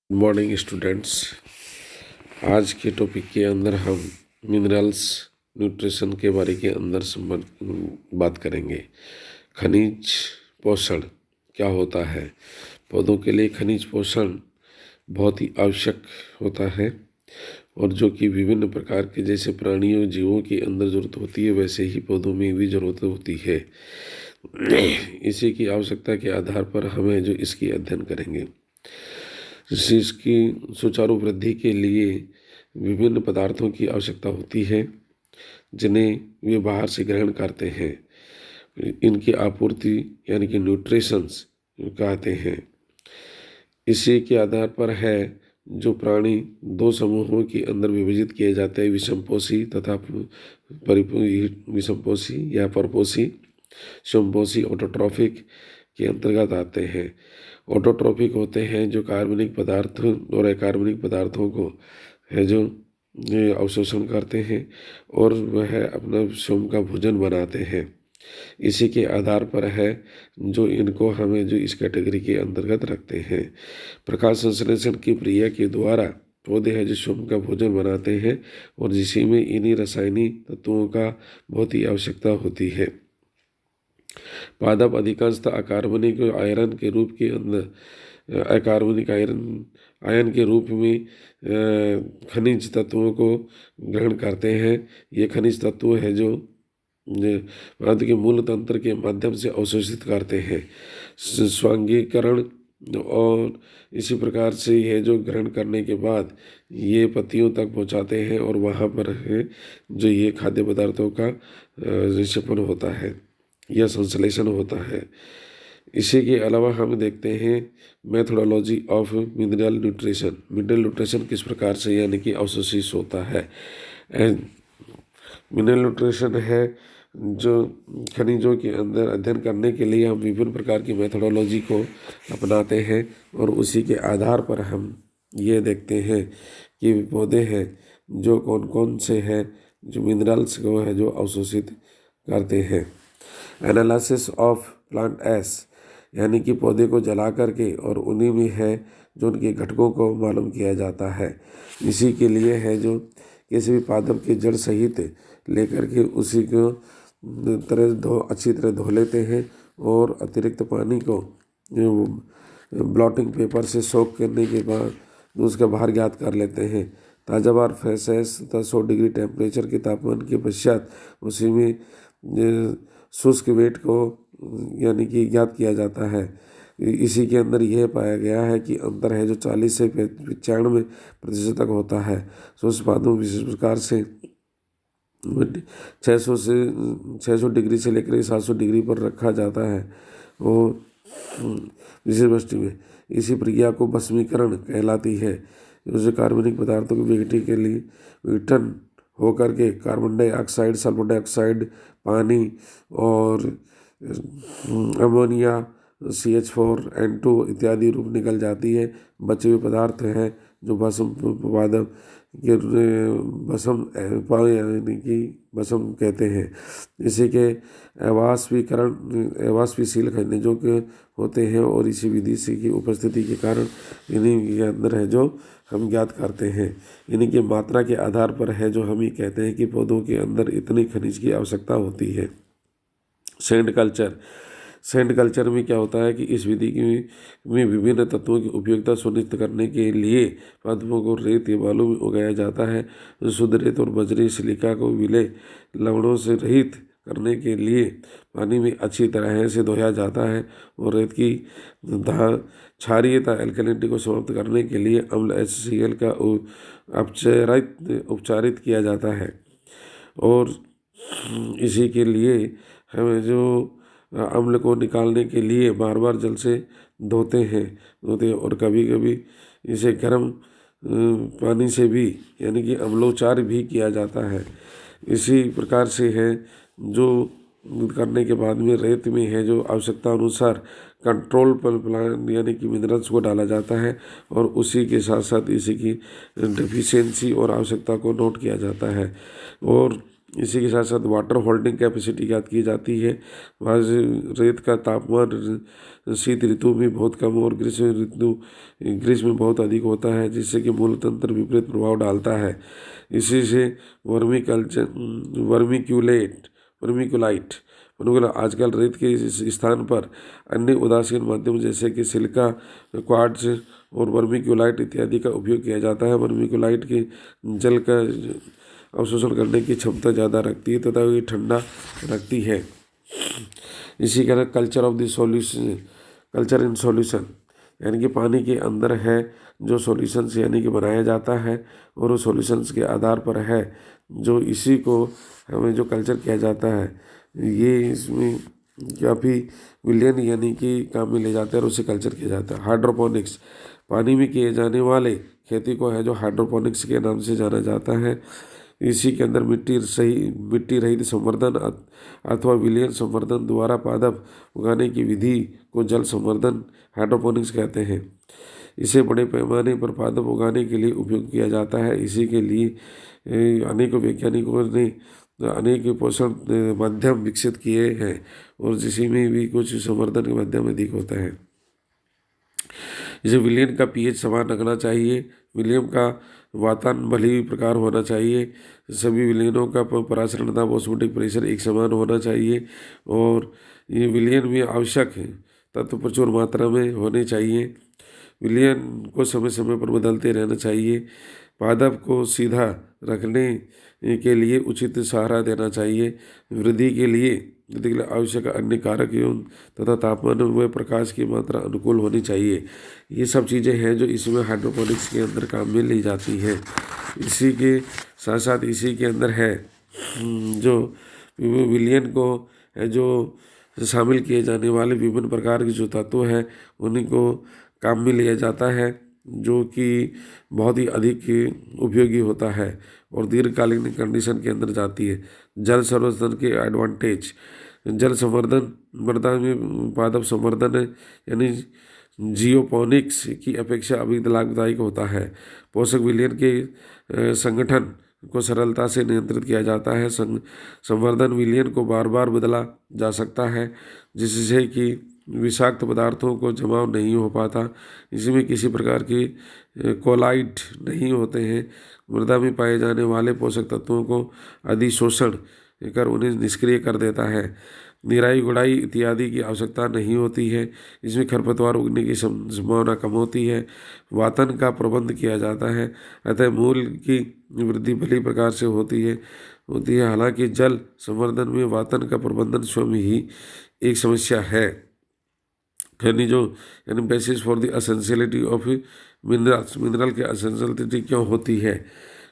Good morning students. आज के topic के अंदर हम मिनरल्स न्यूट्रिशन के बारे के अंदर बात करेंगे। खनिज पोषण क्या होता है। पौधों के लिए खनिज पोषण बहुत ही आवश्यक होता है और जो कि विभिन्न प्रकार के जैसे प्राणियों जीवों के अंदर ज़रूरत होती है वैसे ही पौधों में भी ज़रूरत होती है। इसी की आवश्यकता के आधार पर हमें जो इसकी अध्ययन करेंगे। इसकी सुचारू वृद्धि के लिए विभिन्न पदार्थों की आवश्यकता होती है जिन्हें वे बाहर से ग्रहण करते हैं। इनकी आपूर्ति यानी कि न्यूट्रिशंस कहते हैं। इसी के आधार पर है जो प्राणी दो समूहों के अंदर विभाजित किए जाते हैं, विषमपोषी तथा विषमपोषी या परपोषी। समपोषी ऑटोट्रॉफिक के अंतर्गत आते हैं। ऑटोट्रॉफिक होते हैं जो कार्बनिक पदार्थ और अकार्बनिक पदार्थों को है जो अवशोषण करते हैं और वह अपना स्वयं का भोजन बनाते हैं। इसी के आधार पर है जो इनको हमें जो इस कैटेगरी के अंतर्गत रखते हैं। प्रकाश संश्लेषण की प्रक्रिया के द्वारा पौधे हैं जो स्वयं का भोजन बनाते हैं और जिसी में इन्हीं रासायनिक तत्वों का बहुत ही आवश्यकता होती है। पादप अधिकांशतः अकार्बनिक आयरन के रूप के अंदर अकार्बनिक आयन के रूप में खनिज तत्वों को ग्रहण करते हैं। ये खनिज तत्व है जो पदार्थ के मूल तंत्र के माध्यम से अवशोषित करते हैं। स्वांगीकरण और इसी प्रकार से यह जो ग्रहण करने के बाद ये पत्तियों तक पहुंचाते हैं और वहाँ पर है जो ये खाद्य पदार्थों का निक्षेपण होता है या संश्लेषण होता है। इसी के अलावा हम देखते हैं methodology of mineral nutrition. Mineral nutrition किस प्रकार से यानी कि अवशोषित होता है। मिनरल न्यूट्रिशन है जो खनिजों के अंदर अध्ययन करने के लिए हम विभिन्न प्रकार की मेथोडोलॉजी को अपनाते हैं और उसी के आधार पर हम ये देखते हैं कि पौधे हैं जो कौन कौन से हैं जो मिनरल्स को है जो अवशोषित करते हैं। एनालिसिस ऑफ प्लांट एश यानी कि पौधे को जला करके और उन्हीं में है जो उनके घटकों को मालूम किया जाता है। इसी के लिए है जो किसी भी पादप के जड़ सहित लेकर के उसी को अच्छी तरह धो लेते हैं और अतिरिक्त पानी को ब्लॉटिंग पेपर से सोख करने के बाद उसका भार ज्ञात कर लेते हैं। ताज़ा बार फ्रेश तथा 100 डिग्री टेम्परेचर के तापमान के पश्चात उसी में शुष्क वेट को यानी कि ज्ञात किया जाता है। इसी के अंदर यह पाया गया है कि अंतर है जो 40 से 95% तक होता है। शुष्क पादपों विशेष प्रकार से 600 डिग्री से लेकर 700 डिग्री पर रखा जाता है और विशेष दृष्टि में इसी प्रक्रिया को भस्मीकरण कहलाती है। जो कार्बनिक पदार्थों की विघटन के लिए विघटन होकर के कार्बन डाइऑक्साइड, सल्फर डाइऑक्साइड, पानी और अमोनिया, CH4, N2 इत्यादि रूप निकल जाती है। बचे हुए पदार्थ हैं जो भस्म पादप के यानी कि भस्म कहते हैं। इसी के अवाष्पीशील खनिजों के होते हैं और इसी विधि से की उपस्थिति के कारण इन्हीं के अंदर है जो हम ज्ञात करते हैं। इन्हीं की मात्रा के आधार पर है जो हम ये कहते हैं कि पौधों के अंदर इतनी खनिज की आवश्यकता होती है। सैंड कल्चर में क्या होता है कि इस विधि में विभिन्न तत्वों की उपयोगिता सुनिश्चित करने के लिए पादपों को रेत या बालू में उगाया जाता है। शुद्ध रेत और बजरी सिलिका को विलय लवणों से रहित करने के लिए पानी में अच्छी तरह से धोया जाता है और रेत की क्षारीयता एल्कलिनिटी को समाप्त करने के लिए अम्ल HCl का उपचारित किया जाता है। और इसी के लिए हमें जो अम्ल को निकालने के लिए बार बार जल से धोते हैं और कभी कभी इसे गर्म पानी से भी यानी कि अम्लोपचार भी किया जाता है। इसी प्रकार से है जो करने के बाद में रेत में है जो आवश्यकता अनुसार कंट्रोल प्लांट यानी कि मिनरल्स को डाला जाता है और उसी के साथ साथ इसी की डेफिशिएंसी और आवश्यकता को नोट किया जाता है। और इसी के साथ साथ वाटर होल्डिंग कैपेसिटी याद की जाती है। वहाँ रेत का तापमान शीत ऋतु में बहुत कम और ग्रीष्म में बहुत अधिक होता है, जिससे कि मूल तंत्र विपरीत प्रभाव डालता है। इसी से वर्मिक्यूलाइट आजकल रेत के स्थान पर अन्य उदासीन माध्यम जैसे कि सिलिका, क्वार्ट्ज और वर्मिक्यूलाइट इत्यादि का उपयोग किया जाता है। वर्मिक्यूलाइट की जल का अवशोषण करने की क्षमता ज़्यादा रखती है तथा ये ठंडा रखती है। इसी के अलावा कल्चर इन सॉल्यूशन यानी कि पानी के अंदर है जो सॉल्यूशंस यानी कि बनाया जाता है और वो सॉल्यूशंस के आधार पर है जो इसी को हमें जो कल्चर किया जाता है, ये इसमें काफ़ी विलियन यानी कि काम में ले जाते हैं और उसे कल्चर किया जाता है। हाइड्रोपोनिक्स पानी में किए जाने वाले खेती को है जो हाइड्रोपोनिक्स के नाम से जाना जाता है। इसी के अंदर मिट्टी रहित संवर्धन अथवा विलयन संवर्धन द्वारा पादप उगाने की विधि को जल संवर्धन हाइड्रोपोनिक्स कहते हैं। इसे बड़े पैमाने पर पादप उगाने के लिए उपयोग किया जाता है। इसी के लिए अनेकों वैज्ञानिकों ने अनेक पोषण माध्यम विकसित किए हैं और जिसमें भी कुछ संवर्धन के माध्यम अधिक होता है। जैसे विलियन का पीएच समान रखना चाहिए, विलियम का वातान भली प्रकार होना चाहिए, सभी विलियनों का परासरणता ऑस्मोटिक प्रेशर एक समान होना चाहिए और ये विलियन में आवश्यक है तत्व प्रचुर मात्रा में होने चाहिए। विलियन को समय समय पर बदलते रहना चाहिए। पादप को सीधा रखने के लिए उचित सहारा देना चाहिए। वृद्धि के लिए आवश्यक अन्य कारक एवं तथा तापमान व प्रकाश की मात्रा अनुकूल होनी चाहिए। ये सब चीज़ें हैं जो इसमें हाइड्रोपोनिक्स के अंदर काम में ली जाती हैं। इसी के साथ साथ इसी के अंदर है जो विलियन को है जो शामिल किए जाने वाले विभिन्न प्रकार के जो तत्व हैं उन्हीं को काम में लिया जाता है, जो कि बहुत ही अधिक उपयोगी होता है और दीर्घकालीन कंडीशन के अंदर जाती है। जल संवर्धन के एडवांटेज, जल संवर्धन मृदा में पादप संवर्धन यानी जियोपोनिक्स की अपेक्षा अधिक लाभदायक होता है। पोषक विलयन के संगठन को सरलता से नियंत्रित किया जाता है। संवर्धन विलयन को बार बार बदला जा सकता है जिससे कि विषाक्त पदार्थों को जमाव नहीं हो पाता। इसमें किसी प्रकार की कोलाइड नहीं होते हैं। मृदा में पाए जाने वाले पोषक तत्वों को अधिशोषण कर उन्हें निष्क्रिय कर देता है। निराई गुड़ाई इत्यादि की आवश्यकता नहीं होती है। इसमें खरपतवार उगने की संभावना कम होती है। वातन का प्रबंध किया जाता है, अतः मूल की वृद्धि भली प्रकार से होती है। हालांकि जल संवर्धन में वातन का प्रबंधन स्वयं ही एक समस्या है। खनिजों यानी basis for the essentiality of minerals, mineral की एसेंशियलिटी क्यों होती है?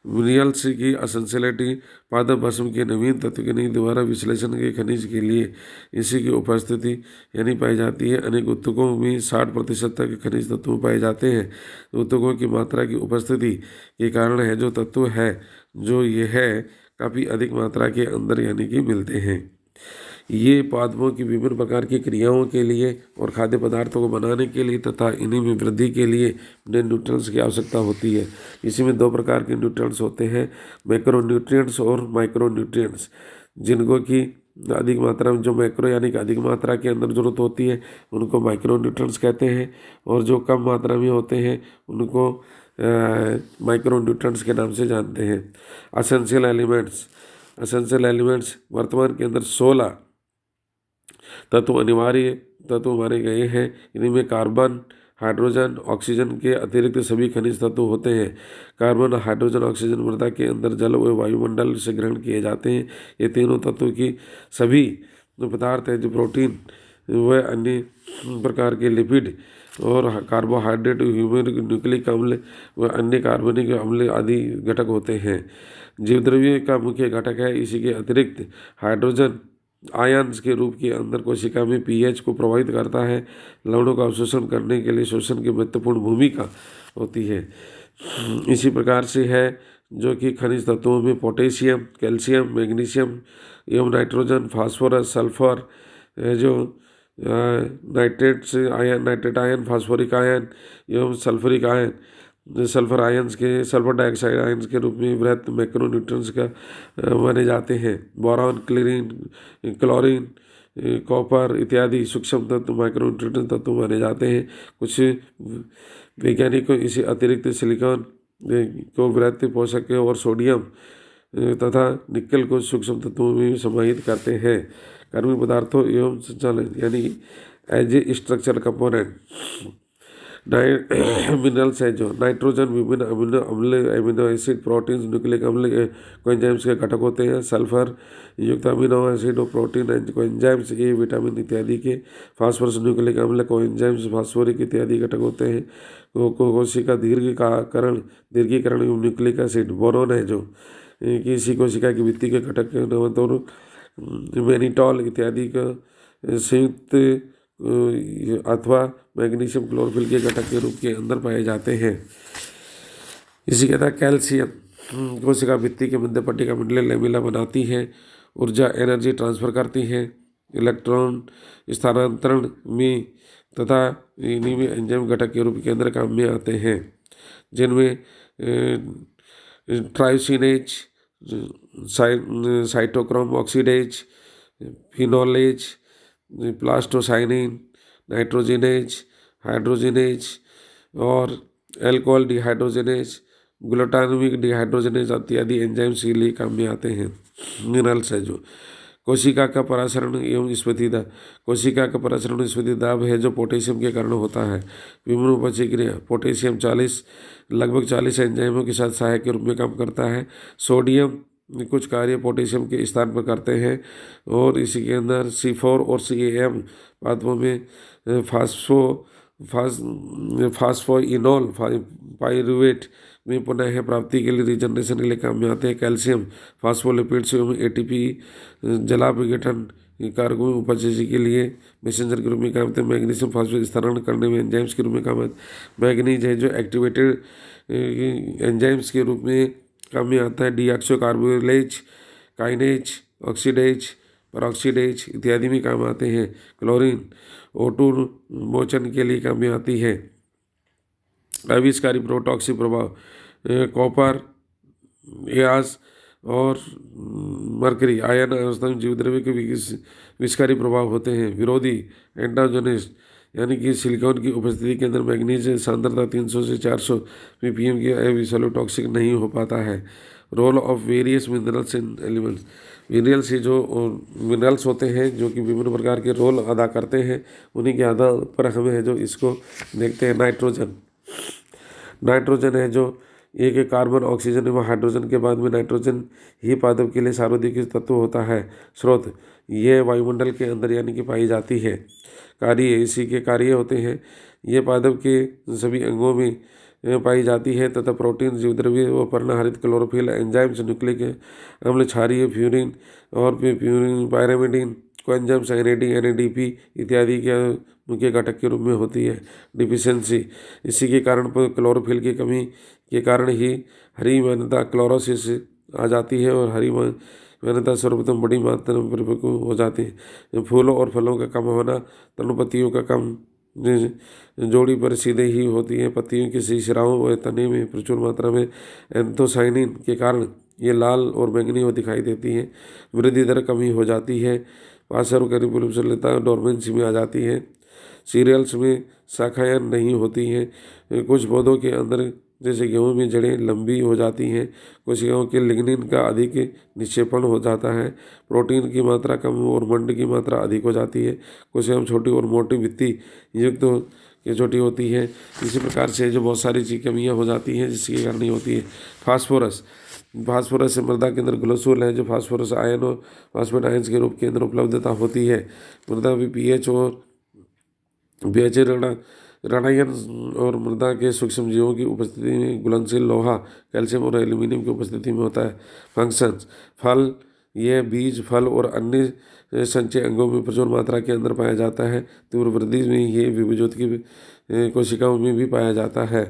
मिनरल्स की एसेंशियलिटी पादप भस्म के नवीन तत्व के द्वारा विश्लेषण के खनिज के लिए इसी की उपस्थिति यानी पाई जाती है। अनेक उत्तकों में 60% तक खनिज तत्व पाए जाते हैं। उत्तकों की मात्रा की उपस्थिति के कारण है जो तत्व है जो ये है काफ़ी अधिक मात्रा के अंदर यानी कि मिलते हैं। ये पादपों की विभिन्न प्रकार की क्रियाओं के लिए और खाद्य पदार्थों को बनाने के लिए तथा इन्हीं में वृद्धि के लिए न्यूट्रिएंट्स की आवश्यकता होती है। इसी में दो प्रकार के न्यूट्रिएंट्स होते हैं, मैक्रो न्यूट्रिएंट्स और माइक्रो न्यूट्रिएंट्स, जिनको कि अधिक मात्रा में जो मैक्रो यानी कि अधिक मात्रा के अंदर जरूरत होती है उनको माइक्रो न्यूट्रिएंट्स कहते हैं और जो कम मात्रा में होते हैं उनको माइक्रो न्यूट्रिएंट्स के नाम से जानते हैं। एसेंशियल एलिमेंट्स वर्तमान के अंदर 16 तत्व अनिवार्य तत्व माने गए हैं। इनमें कार्बन, हाइड्रोजन, ऑक्सीजन के अतिरिक्त सभी खनिज तत्व होते हैं। कार्बन, हाइड्रोजन, ऑक्सीजन मृदा के अंदर जल व वायुमंडल से ग्रहण किए जाते हैं। ये तीनों तत्व की सभी पदार्थ हैं जो प्रोटीन व अन्य प्रकार के लिपिड और कार्बोहाइड्रेट, ह्यूमन न्यूक्लिक अम्ल व अन्य कार्बनिक अम्ल आदि घटक होते हैं। जीवद्रव्य का मुख्य घटक है। इसी के अतिरिक्त हाइड्रोजन आयन्स के रूप के अंदर कोशिका में पीएच को प्रभावित करता है। लवणों का अवशोषण करने के लिए शोषण की महत्वपूर्ण भूमिका होती है। इसी प्रकार से है जो कि खनिज तत्वों में पोटेशियम, कैल्शियम, मैग्नीशियम एवं नाइट्रोजन, फास्फोरस, सल्फर, जो नाइट्रेट आयन, फास्फोरिक आयन एवं सल्फ्यूरिक आयन सल्फर आयंस के सल्फर डाइऑक्साइड आयंस के रूप में वृहत मैक्रोन्यूट्रिएंट्स का माने जाते हैं। बोरॉन, क्लोरीन, कॉपर इत्यादि सूक्ष्म तत्व माइक्रोन्यूट्रिएंट तत्व माने जाते हैं। कुछ वैज्ञानिक इसे अतिरिक्त सिलिकॉन को वृहत पोषक और सोडियम तथा निकल को सूक्ष्म तत्वों में समाहित करते हैं। कार्बनिक पदार्थों एवं संचालन यानी as a structural component minerals है जो नाइट्रोजन विभिन्न अमीनो अम्ल, एमिनो एसिड, प्रोटीन, न्यूक्लिक अम्ल कोएंजाइम्स के घटक होते हैं। सल्फर युक्त अमीनो एसिड और प्रोटीन कोएंजाइम्स ए विटामिन इत्यादि के। फास्फोरस न्यूक्लिक अम्ल कोएंजाइम्स फास्फोरिक इत्यादि घटक होते हैं। कोशिका दीर्घीकरण एवं न्यूक्लिक एसिड बोरोन है जो किसी कोशिका की भित्ति के घटक नवतोर मैनिटॉल इत्यादि का संयुक्त अथवा मैग्नीशियम क्लोरोफिल के घटक के रूप के अंदर पाए जाते हैं। इसी के तहत कैल्शियम कोशिका भित्ति के मध्य पट्टिका मंडल लैमेला बनाती है, ऊर्जा एनर्जी ट्रांसफर करती है, इलेक्ट्रॉन स्थानांतरण में तथा इन्हीं में एंजाइम घटक के रूप के अंदर काम में आते हैं, जिनमें tyrosinase, cytochrome oxidase, phenolase, plastocyanin, nitrogenase, hydrogenase और एल्कोहल डिहाइड्रोजिनेज, ग्लूटामिक डिहाइड्रोजिनेज इत्यादि एंजाइम्स के लिए काम में आते हैं। मिनरल्स है जो कोशिका का परासरण एवं स्फीति दाब। कोशिका का परासरण स्फीति दाब है जो पोटेशियम के कारण होता है। विभिन्न उपचय क्रिया पोटेशियम लगभग 40 एंजाइमों के साथ सहायक के रूप में काम करता है। सोडियम कुछ कार्य पोटेशियम के स्थान पर करते हैं और इसी के अंदर C4 और CAM पादपों में फास्फोइनोल पाइरुवेट में पुनः प्राप्ति के लिए रीजनरेशन के लिए काम में आते हैं। कैल्शियम फास्फोलिपिड्स एवं ATP जलाभिघटन कारकों में उपचय के लिए मैसेंजर के रूप में काम आते हैं। मैग्नीशियम फास्फेट स्थानांतरण करने में एंजाइम्स के रूप में काम आते हैं। मैग्नीज है जो एक्टिवेटेड एंजाइम्स के रूप में काम में आता है। डीऑक्सो कार्बोलेज, काइनेज, ऑक्सीडेज, परऑक्सीडेज इत्यादि में काम आते हैं। क्लोरीन O2 मोचन के लिए काम में आती है। अविष्कारी प्रोटॉक्सिक प्रभाव कॉपर, एआस और मरकरी आयन अवस्था में जीवद्रव्य के विषकारी प्रभाव होते हैं। विरोधी एंटागोनिस्ट यानी कि सिलिकॉन की उपस्थिति के अंदर मैग्नीज सांद्रता 300 से 400 ppm की अविसैलोटॉक्सिक नहीं हो पाता है। Role of various minerals in elements. Minerals जो मिनरल्स होते हैं जो कि विभिन्न प्रकार के रोल अदा करते हैं, उन्हीं के आधार पर हमें है जो इसको देखते हैं। नाइट्रोजन है जो एक कार्बन, ऑक्सीजन एवं हाइड्रोजन के बाद में नाइट्रोजन ही पादप के लिए सर्वाधिक तत्व होता है। स्रोत यह वायुमंडल के अंदर यानी कि पाई जाती है। कार्य इसी के कार्य होते हैं। ये पादप के सभी अंगों में पाई जाती है तथा प्रोटीन, जीवद्रव्य व पर्णहरित क्लोरोफिल, एंजाइम्स, न्यूक्लिक अम्ल, क्षारीय फ्यूरिन और पायरामिडिन कोएंजाइम्स NADP इत्यादि के मुख्य घटक के रूप में होती है। डिफिशियंसी इसी के कारण पर क्लोरोफिल की कमी के कारण ही हरी वनता क्लोरोसिस आ जाती है और हरी वनता सर्वप्रथम बड़ी मात्रा में परिपक्व हो जाती है। फूलों और फलों का कम होना, तृणपत्तियों का कम जोड़ी पर सीधे ही होती है। पत्तियों की शिराओं व तने में प्रचुर मात्रा में एंथोसाइनिन के कारण ये लाल और बैंगनी हो दिखाई देती है। वृद्धि दर कमी हो जाती है। पार्श्व कैरिपुलता डोरमेंसी में आ जाती है। सीरियल्स में शाखाएं नहीं होती हैं। कुछ पौधों के अंदर जैसे गेहूं में जड़ें लंबी हो जाती हैं। कोशिकाओं के लिग्निन का अधिक निक्षेपण हो जाता है। प्रोटीन की मात्रा कम और मंड की मात्रा अधिक हो जाती है। कोशिकाएं छोटी और मोटी भित्ति युक्त ये छोटी होती है। इसी प्रकार से जो बहुत सारी चीज कमियाँ हो जाती हैं जिसके कारण होती है। फास्फोरस से मृदा के अंदर ग्लोसोल है जो फास्फोरस आयन और फास्फेट आयन्स के रूप के अंदर उपलब्धता होती है। मृदा भी pH और रणयन और मृदा के सूक्ष्म जीवों की उपस्थिति में घुलनशील लोहा, कैल्शियम और एल्यूमिनियम की उपस्थिति में होता है। फंक्शंस फल यह बीज, फल और अन्य संचय अंगों में प्रचुर मात्रा के अंदर पाया जाता है। तीव्र वृद्धि में ये विभुजोत की कोशिकाओं में भी पाया जाता है।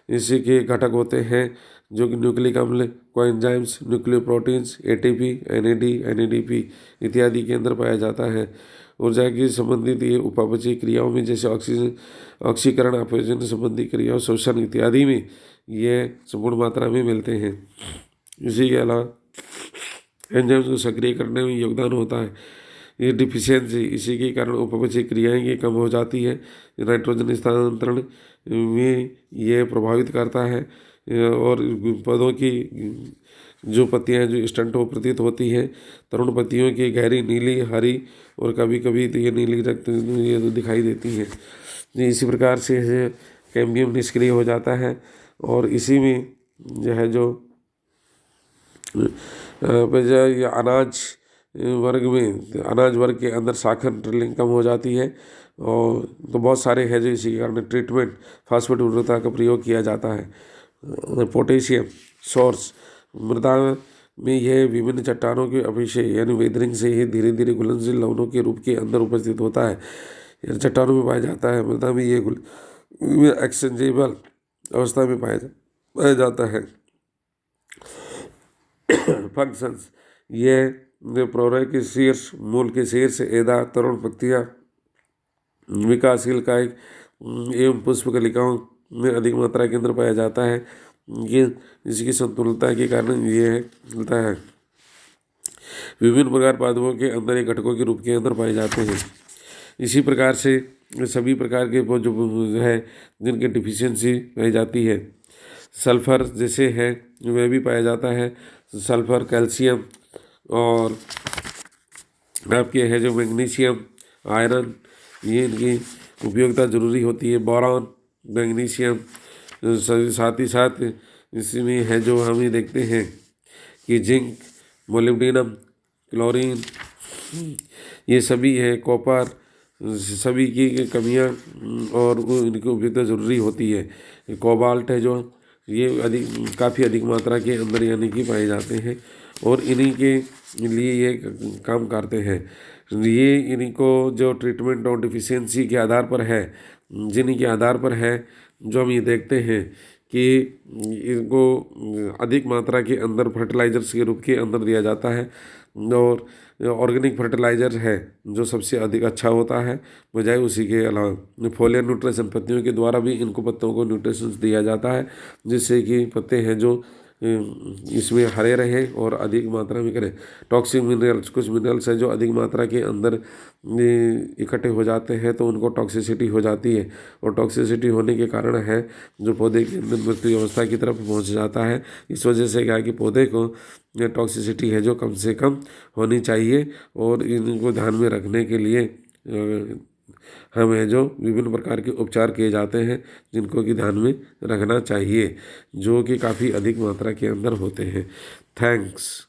इसी के घटक होते हैं जो कि न्यूक्लिक अम्ल, कोएंजाइम्स, न्यूक्लियोप्रोटीन्स, ATP, NADP इत्यादि के अंदर पाया जाता है। ऊर्जा की संबंधित ये उपापचयी क्रियाओं में जैसे ऑक्सीकरण, अपचयन संबंधी क्रियाओं, शोषण इत्यादि में ये संपूर्ण मात्रा में मिलते हैं। इसी के अलावा एंजाइम्स को सक्रिय करने में योगदान होता है। ये डिफिशियंसी, इसी के कारण उपपचयी क्रियाएँ की कम हो जाती है। नाइट्रोजन स्थानांतरण में ये प्रभावित करता है और पौधों की जो पत्तियां जो स्टंट हो प्रतीत होती हैं, तरुण पत्तियों की गहरी नीली, हरी और कभी कभी तो ये नीली रक्त ये तो दिखाई देती हैं। इसी प्रकार से कैम्बियम निष्क्रिय हो जाता है और इसी में जो है जो अनाज अनाज वर्ग के अंदर साखर ट्रिलिंग कम हो जाती है। और तो बहुत सारे हैं जो इसी के कारण ट्रीटमेंट फास्फेट उर्वरता का प्रयोग किया जाता है। पोटेशियम सोर्स, मृदा में यह विभिन्न चट्टानों के अभिषेक यानी वेदरिंग से ही धीरे धीरे घुलनशील लवणों के रूप के अंदर उपस्थित होता है। चट्टानों में पाया जाता है। मृदा में ये एक्सचेंजेबल अवस्था में पाया जाता है। फंक्शंस, ये प्रोरय के शीर्ष, मूल के शीर्ष, एदा, तरुण पत्तियां, विकासशील कायिक एवं पुष्प कलिकाओं में अधिक मात्रा के अंदर पाया जाता है। ये इसकी संतुलता के कारण ये मिलता है। विभिन्न प्रकार पादपों के अंदर एक घटकों के रूप के अंदर पाए जाते हैं। इसी प्रकार से सभी प्रकार के वो जो है जिनकी डिफिशियंसी पाई जाती है। सल्फर जैसे है वह भी पाया जाता है। सल्फर, कैल्शियम और आपके है जो मैग्नीशियम, आयरन, ये इनकी उपयोगिता जरूरी होती है। बोरॉन, मैग्नीशियम, साथ ही साथ इसमें है जो हम ये देखते हैं कि जिंक, मोलिब्डेनम, क्लोरीन, ये सभी है, कॉपर, सभी की कमियां और इनकी उपयोगिता ज़रूरी होती है। कोबाल्ट है जो ये काफ़ी अधिक मात्रा के अंदर यानी कि पाए जाते हैं और इन्हीं के लिए ये काम करते हैं। ये इनको जो ट्रीटमेंट और डिफिशियंसी के आधार पर है, जिन्हीं के आधार पर है जो हम ये देखते हैं कि इनको अधिक मात्रा के अंदर फर्टिलाइजर्स के रूप के अंदर दिया जाता है। और ऑर्गेनिक फर्टिलाइजर है जो सबसे अधिक अच्छा होता है बजाय उसी के अलावा फोलियर न्यूट्रिशन, पत्तियों के द्वारा भी इनको पत्तों को न्यूट्रिशन दिया जाता है जिससे कि पत्ते हैं जो इसमें हरे रहें और अधिक मात्रा में करें। टॉक्सिक मिनरल्स, कुछ मिनरल्स हैं जो अधिक मात्रा के अंदर इकट्ठे हो जाते हैं तो उनको टॉक्सिसिटी हो जाती है और टॉक्सिसिटी होने के कारण है जो पौधे के अंदर मृत्यु अवस्था की तरफ पहुंच जाता है। इस वजह से क्या है कि पौधे को टॉक्सिसिटी है जो कम से कम होनी चाहिए और इनको ध्यान में रखने के लिए हमें जो विभिन्न प्रकार के उपचार किए जाते हैं जिनको कि ध्यान में रखना चाहिए जो कि काफ़ी अधिक मात्रा के अंदर होते हैं। थैंक्स।